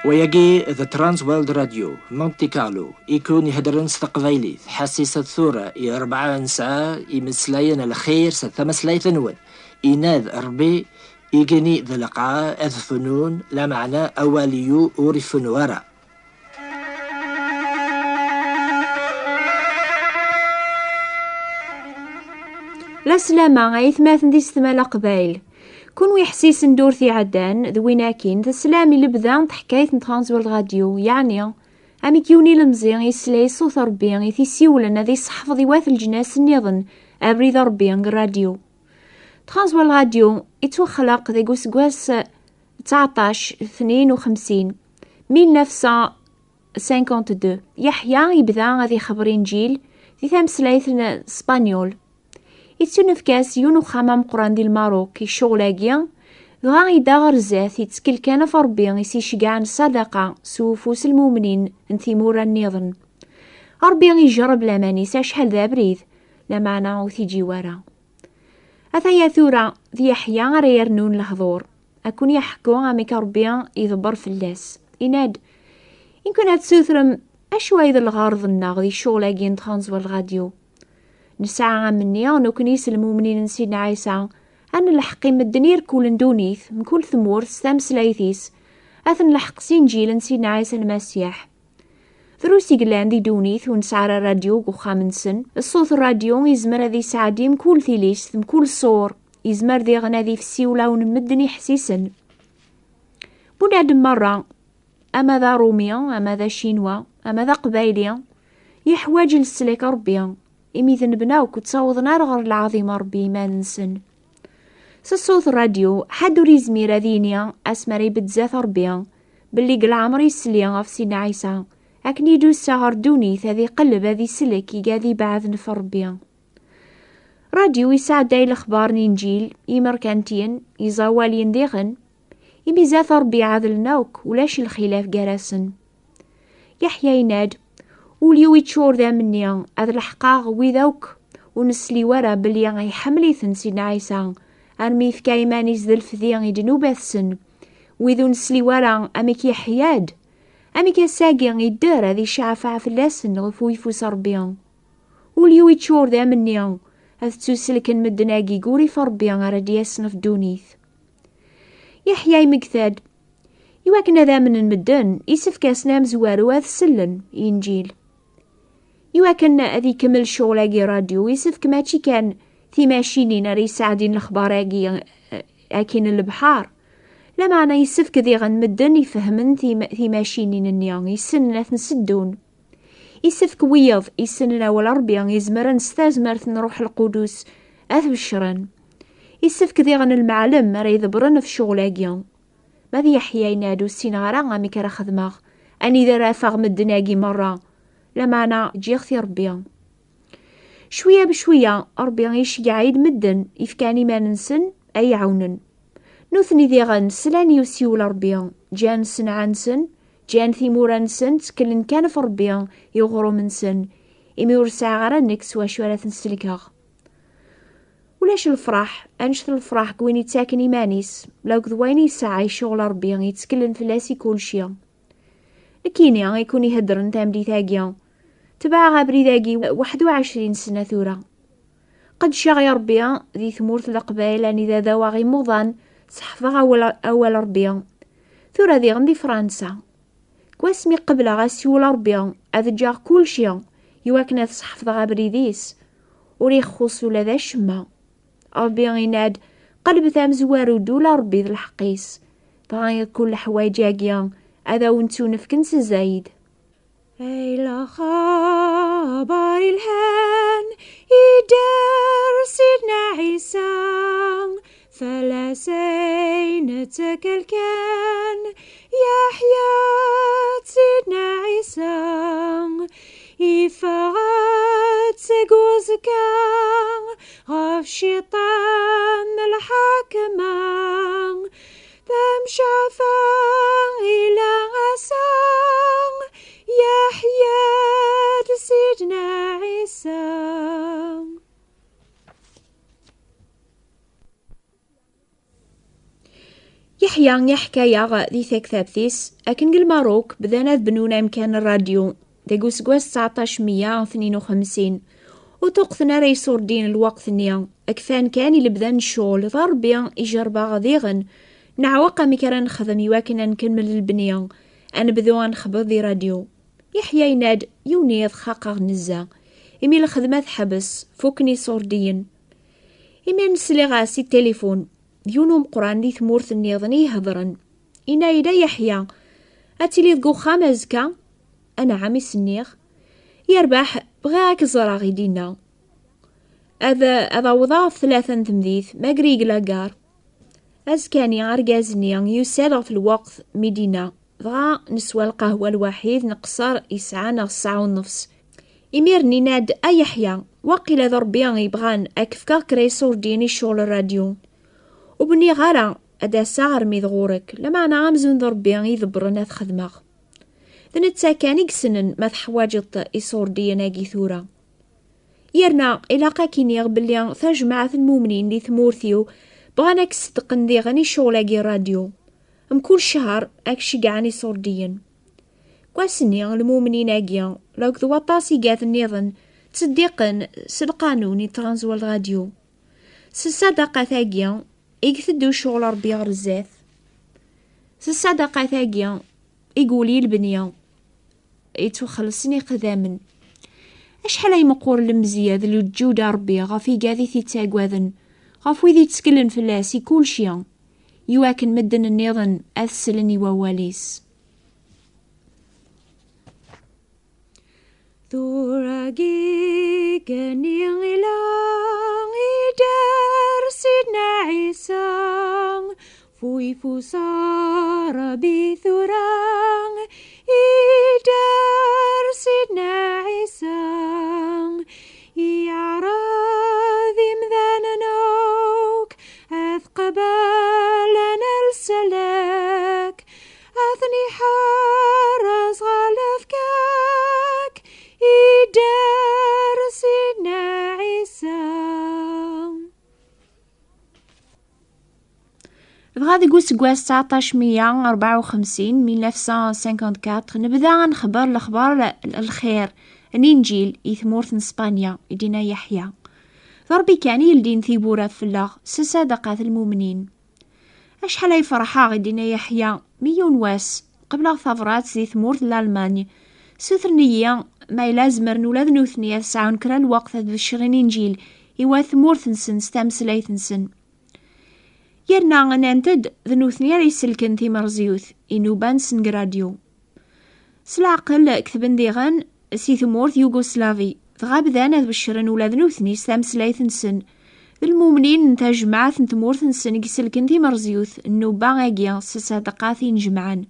ويجي ذا ترانس ويلد راديو مونتي كارلو يكون يهدرن ستقبايلي حسيسة ثورة 4 يمسلاين الخير ستمسلاي ثنون إناذ أربي يجني ذا لقاء أذ فنون لا معنى أوليو أورفن ورا. لا سلامة غايث ماثن دي ستمال قبايل كون ويحسيس ندور في عدان ذويناكين ذا سلامي لبدا حكاية ترانس ويلد راديو يعني أمي كيوني المزيان يسلاي صوت ربي يثيسيولنا ذي صحفظ يواث الجناس النظن أبريد ربي الراديو. ترانس ويلد راديو يتوخلق ذي قوس 1952 1952 يحيى يبدا غادي خبرين جيل ذي ثامسلايث اسبانيول يتسون فكاس يونو خامام قران دي الماروك يشغلاكيا غا يدا غرزات يتسكل كان فربي يسيشقعن الصدقة سوفوس المؤمنين انثيمورا النظن ربي يجرب لمانيسا شحال ذا بريد لمانا وثيجي ورا أثايا ثورة ذي يحيى غري يرنون الحضور أكون يحكو غاميك ربي يضبر في اللاس إناد يمكن هتسوثرم أشواي ذا الغارض الناغ ذي شغلاكين ترانس والغاديو نسعى مني نوكنيس المؤمنين نسينا عيسى أنا الحقي مدنير كل دونيث من كل ثمور ستامس لايثيس أثن لحق سينجيل نسينا عيسى المسيح ثروسي قلان دي دونيث ونسعر الراديو وخامنسن الصوت الراديو يزمر ذي سعديم كل ثيليس ثم كل صور يزمر ذي غنادي في السيولة ونمدني حسيسن بناد مرة أما ذا روميا أما ذا شينوا أما ذا قبايليا يحواج للسليك ربيا إمي ذنبناوك وتصوضنا رغر العظيم ربي ما ننسن سصوت الراديو حدو ريزمي راذينيا أسمري بتزاث ربيا باللي قل عمري سليا في سينا عيسى أكني دو السهر دوني ثذي قلب هذي سلك يقاذي بعض نفر ربيا راديو يساعد داي الأخبار نينجيل يمركانتين يزاوالين ديغن يميزاث ربي عادل ناوك ولاش الخلاف جراسن يحيى يناد وليو يتشور ذا مني هذا الحقاغ ويذوك ونسلي ورا بلي غيحملي ثنسينا عيسى أرمي في كايمانيز ذا الفذيان يدنوب السن ويذو نسلي ورا أميك يحياد أميك الساقي يدار هذي شعفع في اللاسن غفو يفوس ربيان وليو يتشور ذا مني هذا تسلكن مدناقي قوري فربيان راد ياسن في دونيث يحيى يمكثاد يواكنا ذا من المدن يسفك أسنام زوارو هذا السلن ينجيل يواكن أذي كمل شغلاقي راديو يسفك ماشي كان ثي ماشينين ري ساعدين الأخبار أكين البحار لما أنا يسفك ذي غنمدن يفهمن ثي ماشينين النيان يسن نسدون يسفك ويض يسننا والأربيان يزمرن ستازمرت نروح القدوس أثبشرن يسفك ذي غن المعلم ري ذبرن في شغلاقيا ماذا يحيى ينادو السينارا غامي كرا خدماغ أني ذا رافغ مدناقي مرة لما أنا جيغثي ربيا شوية بشوية ربيا يشجع عيد مدن يفكاني ما ننسن أي عونن نوثني ذي غن سلاني يسيول ربيا جان سن عنسن جان ثيمورا نسن تكلن كان في ربيا يغرو من سن إمي ورسا غرا نكس واشوالا تنسلكاغ ولاش الفرح أنشث الفرح كوين يتساكن إيمانيس لو كذويني ساعة شغل ربيا يتسكلن فلاسي كل شيا لكيني يكون يهدرن تامدي ثاقيا تبع غابري ذاقي 21 سنة ثورة قد شاغي ربيا ذي ثمورت القبائل أني ذا ذواغي موضان صحفظها أول ربيا ثورة ذي غندي فرنسا كواسمي قبل غاسيول ربيا أذجاغ كل شيا يواكنا تصحفظ غابري ذيس وريخ خصو لذا شما ربيا يناد قلب ثام زوارو دولا ربي ذي الحقيس طايا كل حوايجاقيا هذا ونتو نفكنس زايد إلى خبر الهان يدار سيدنا عيسى ثلاثين تكالكان يحيى سيدنا عيسى يفغت سقوزكا غف شيطان الحاكمان ثم شافا إلى غسان يحيى سيدنا عيسى. يحيى يحكايا ذي ثكثابثيس أكن الماروك بدانا بنونا إمكان الراديو داقو سقواس 1952 وتوقثنا ريسور دين الوقت نيا أكثان كاني لبدان الشغل ضربيا إجربا غذيغن نعوقا مكرا نخدم يواكنا نكمل البنية أنا بذوان نخبض ذي راديو يحيى يناد يونيض خاقا نزا إمي الخدمة حبس فوكني صوردين إمي نسلي غاسي التليفون ديونو مقران دي ثمورث النيضني هضرن إنا إلا يحيى أتيلي ذقو خامزكا أنا عامي سنيغ يربح بغاك زراغي دينا هذا وظاف 3 تمديث ما قريق لاقار أزكاني عرقازني يسالغ في الوقت مدينة بغا نسوى القهوة الوحيد نقصر يسعانا 9:30 إميرني ناد يحيى وقيل ضربيان يبغان أكفكا كريسور ديني شغل الراديو وبني غارة أدا ساغر ميضغورك لما أنا عامزون ضربيان يذبرنا خدمة ذنتا كان يقسنن ما حواجط إصور دينا ثورة يرنا إلاقا كينيغ بلي جماعة المؤمنين دي ثمورثيو بغانا كستقن دي غني شغلاقي راديو كل شهر أكشي قاعني صورديا كواسني المؤمنين أجيا لو كذو طاسي قاث النظن تصديقن سالقانون يترانزوا الراديو سالصدقة ثاقيا يكثدو شغل ربي غرزاث سالصدقة ثاقيا يقولي البنية يتوخلصني قدامن أشحال يمقور المزياد اللي تجود ربي غافي قاذي تتاقواذن غاف ويدي تسكلن فلاسي كل شيء يواكن مدن النظن أثسلني وواليس ثوراقي كني غلاني دار سيدنا عيسى فوي فوسار بثوران إدار سيدنا عيسى يعراذي مذاننوك أثقبالنا السلاك أثني حارس غالفكاك إدار سيدنا عيسى غادي قوس قواس 1954 1954 نبدا نخبر الأخبار الخير الإنجيل إثمورث إسبانيا يدينا يحيى ضربي كان يلدين ثيبورا فلاغ سصدقات المؤمنين أشحال يفرحا غدينا يحيى 100 واس قبل ثورات زي ثمورث الألماني سثرنية ما يلازمر نولاد نوثنية ساعون كرا الوقت ذو الشرين إنجيل إوا ثمورث نسن ستامسلايث نسن يرنا ننتد ذنوثنيا ريسلكن ثي مرزيوث إنوبان سنقراديو سلاقل كثبن ديغان سي ثمورث يوغوسلافي تغاب ذانا بشرن ولاد نوثني ستامسلايث نسن المؤمنين نتاج معاث ثمورث نسن يسلكن ثي مرزيوث النوبا غاقيا سصادقاثي نجمعان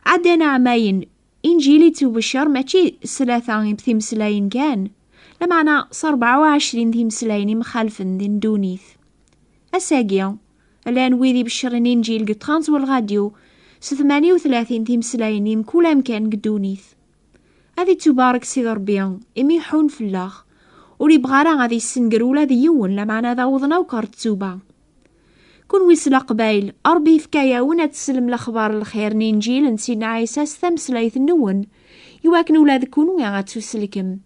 عدنا عماين إنجيلي تبشر ماشي 3 ثيمسلاين كان لمعنا 24 ثيمسلاين مخالفن دين دونيث أساقيا الآن ويدي بشرن إنجيل قد ترانز والغاديو 38 ثيمسلاين كل أمكان قدونيث هذه تبارك سيد ربيان إمي حون في الله ولي بغارا غادي السنقرولا ذي يون لمعنا ذا وضنا وكارت توبا كون ويسلا قبايل أربي فكايا ونا تسلم الأخبار الخير نينجيل نسينا عيسى ستمسلايث النون يواكن ولاد كونو يا غاتسلكم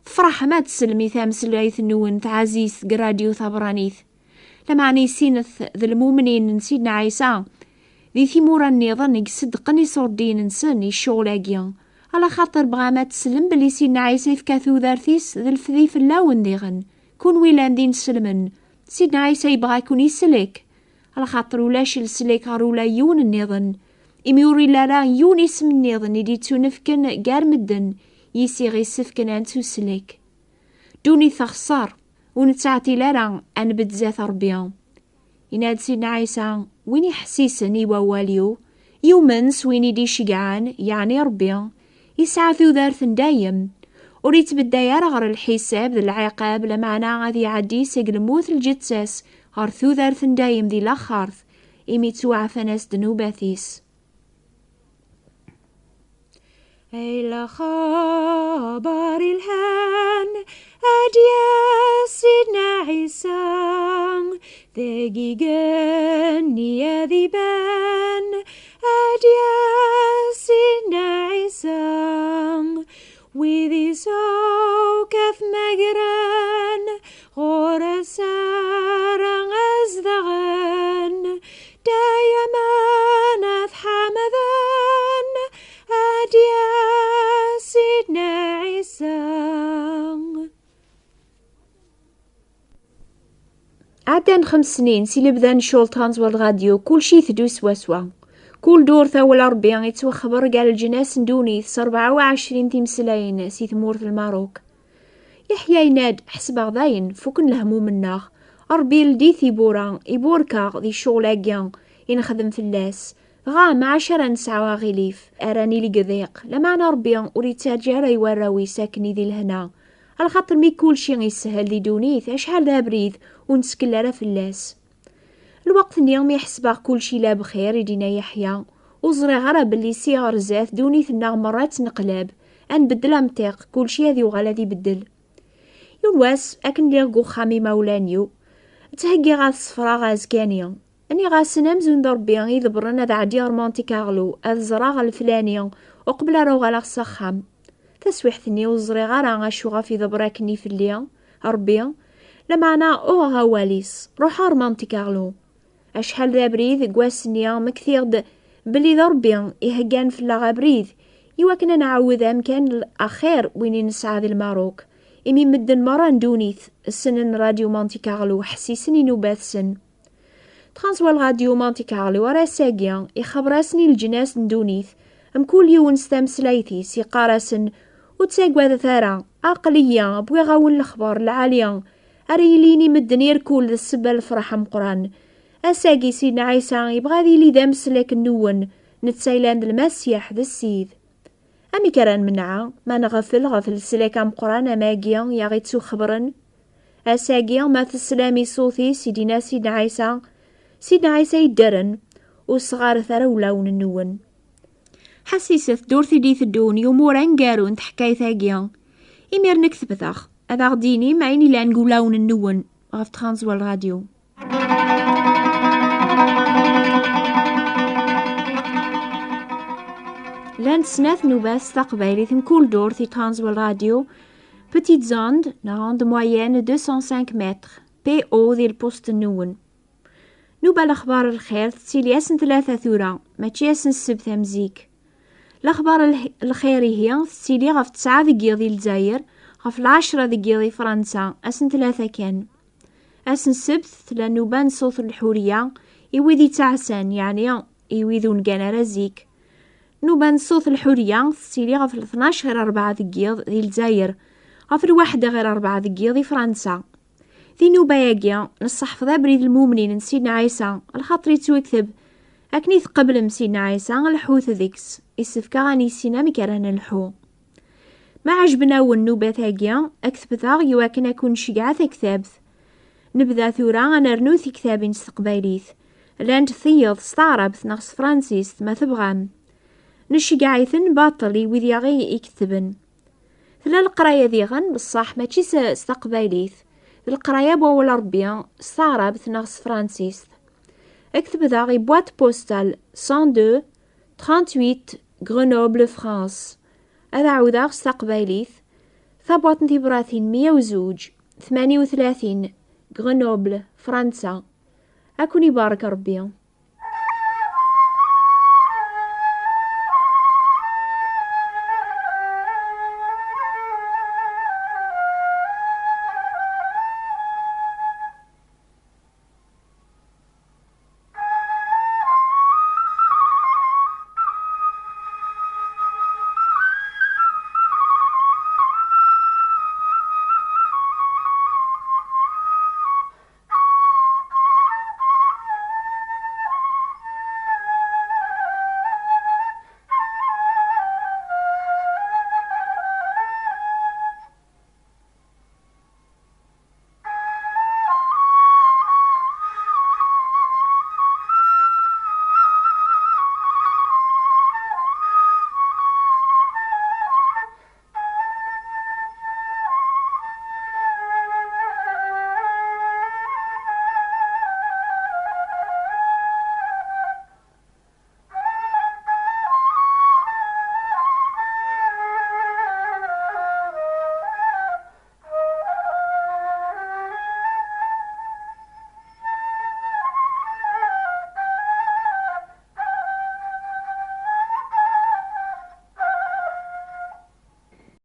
فرح ما تسلمي ثامسلايث النون تعزيز قراديو ثبرانيث لمعني سينث ذا المؤمنين نسينا عيسى ذي ثمورا النظن يصدقني صوردين نسن الشغلاقيا على خاطر بغا ما تسلم بلي سيدنا عيسى يفكاثو ذارثيس ذا الفذي في اللاون ديغن كون ويلان دين سلمن سيدنا عيسى يبغى يكون يسلك على خاطر ولاش السليك غرولا يون النظن إميوري لا يون اسم النظن يدي تنفكن قار مدن يسيغي سفكن أنتو سليك دوني تخسر ونتعطي لا أن بتزاث ربيان يناد سيدنا عيسى ويني حسيسني وواليو يومنس ويني دي شقعان يعني ربيان يسعثو ذارث دايم وريت بالدايرة غير الحساب ذي العقاب لمعنا غادي يعدي سجل موث الجتساس غير ثو ذارث دايم ذي لاخارث إمي توعى ناس دنوباثيس إلى خبر الهان أديا سيدنا عيسى ذاقي نيا ذيبان أديا سيدنا عيسى وذي سوكف مجران غور سارن أزدغن دايما حمدان أديا سيدنا عيسى. عدن 5 سنين سي لبدا نشول ترانسوال راديو كل شي ثدو سوا كل دور ثاول أربيع يتوخبر قال الجناس ندونيث 24 تيمسلاين سي ثمورث الماروك. يحيى يناد حسب غضاين فوكن الهموم الناغ أربي لديث يبوركا ذي شغلاقيا ينخدم في اللاس غام 10 نسعة غليف أراني لقذيق لما نربيا وريتاج جاري وراوي ساكني ذي الهنا على خاطر مي كل شي يسهل لي دونيث أشحال ذا بريد ونسكلارا في اللاس. الوقت اليوم يحسبه كل شي لا بخير يدينا يحيى وزري غرا بلي سيغر زاث دونيث الناغ مرات نقلاب أنبدل أمتيق كل شي هذي وغالا ذي بدل يونواس أكن ليغو خامي مولانيو تهجي غاث صفرا غاز كانيا أني غاسنا مزون دربيا يذبرن هذا عديار مونتي كارلو أذزراغ الفلانيا وقبل روغ على الصخام تسويحتني وزري غارا غاشوغا في ذبراكني في الليا ربيا لمعنا أوغا واليس روحار مونتي كارلو أشحال ذا بريد قواسنيا مكثير بلي ضربيا يهجان في اللغا بريد يواكنا نعوذ أمكان الأخير وين نسعى ذي الماروك إمي مدن مران دونيث السنن راديو مونتي كارلو حسيسني نوباث سن ترانسوال راديو مونتي كارلو ورا ساقيا يخبراسني الجناس ندونيث كل يوم ستمسلايتي سي قارسن وتساقوا ذا ثارا عقليا بوي غاون الأخبار العالية أريليني مدن يركول ذا السبا الفرح مقران أساقي سيدنا عيسى يبغى ذي لي ذا مسلك النون نتسايلان المسيح ذا السيد أمي كران منعا ما نغفل سلاكا مقران ماقيا يغيتسو خبرن أساقيا ما تسلامي صوتي سيدنا سيدنا عيسى يدرن وصغار ثرا ولاون النون حسيست دورتي ديث الدون يوموران قارون تحكاي ثاقيا إمير نكتب ثاخ هذا غديني معيني لان نقولاون النون غاف ترانسوال راديو. لان سناث نوباس تقبيلي ثم كل دور في ترانسوال راديو Petite zone de moyenne 205 mètres PO ذي البوست النون. نوبا الأخبار الخير تسيل ياسن 3 ثورة ماشي ياسن السبت مزيك. الأخبار الخيري هي تسيلي غف 9 ذي الجزائر غف 10 ذي فرنسا أسن 3 كان أسن السبت لأنوبان صوت الحورية يويذي تعسان يعني يويذون كان رزيك. نوبان صوت الحورية تسيلي غف 12 غير 4 ذي الجزائر غف 1 غير 4 ذي فرنسا. ذي نوبا ياقيا نصح ذا بريد المؤمنين سيدنا عيسى الخاطري توكتب أكني قبل سيدنا عيسى الحوث ذيكس السفكا غاني سينا مكرهنا الحو ما عجبنا والنوبة ثاقيا أكتب ثاغ يواكن أكون شقعة كتابث نبذا ثورا نرنو في كتابين استقباليث لان تثيض ستعربث نغس فرانسيس ما تبغام نشقعيثن باطلي وذي غي يكتبن ثلا القراية ذيغن بالصح ما تشيس استقباليث القراية بول ربيا استعربث نغس فرانسيس اكتب ذاغي بوات بوستال 102 38 غرينوبل فرانس هذا عوضاغ استقباليث ثابوات نتيبراثين 102 38 غرينوبل فرنسا. أكوني بارك ربي.